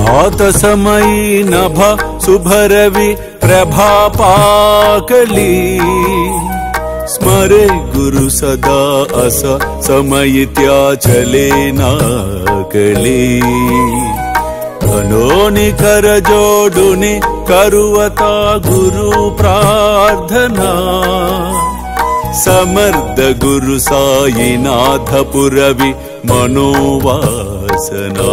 भात समयी नभ शुभरवि प्रभापाकली स्मरे गुरु सदा अस समयित्या चले नाकली धनोनि कर जोडुनि करुवता गुरु प्रार्थना समर्थ गुरु साईनाथ पुरवि मनोवासना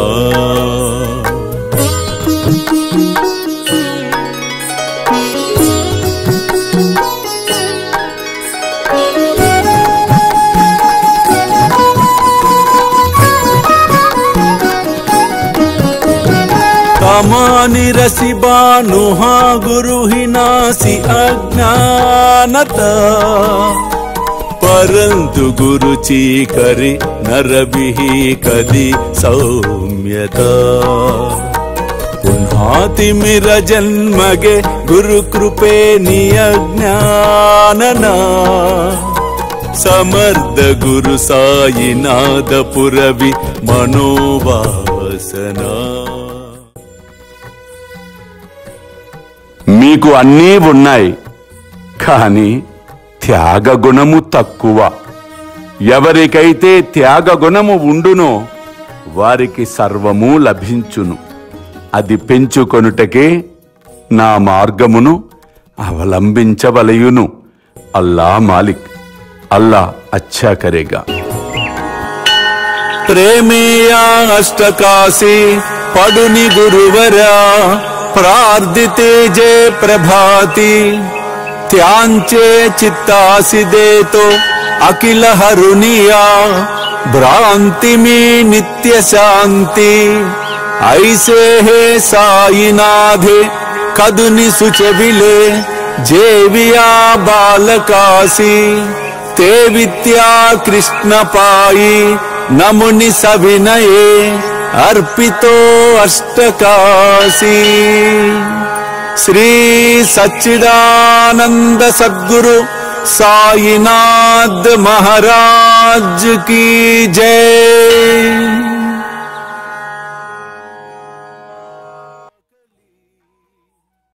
तमानि रसि बानुहा गुरु ही नासी अज्ञानता परंतु गुरु चीकरि नरबिहि कदि सौम्यता पुन्हातिमिर जन्मगे गुरु कृपे नियज्ञानना समर्थ गुरु साईनाथ पुरवि मनोवासना మీకు అన్నీ ఉన్నాయి కానీ త్యాగ గుణము తక్కువ. ఎవరికైతే త్యాగ గుణము ఉండునో వారికి సర్వము లభించును. అది పెంచుకొనుటకే నా మార్గమును అవలంబించవలయును. అల్లా మాలిక్, అల్లా అచ్చా కరేగా. ప్రేమేయా అష్టకాశి పడుని గురువరా प्रार्थिते जय प्रभाती त्यांचे चित्तासि देतो अखिल हरुनिया भ्रांति में नित्य शांति ऐसे है साईनाथे कदुनि सुचविले जेविया बालकासी ते विद्या कृष्ण पाई नमुनि सविनये अर्पितो अष्टकाशी श्री सच्चिदानंद सद्गुरु साईनाथ महाराज की जय।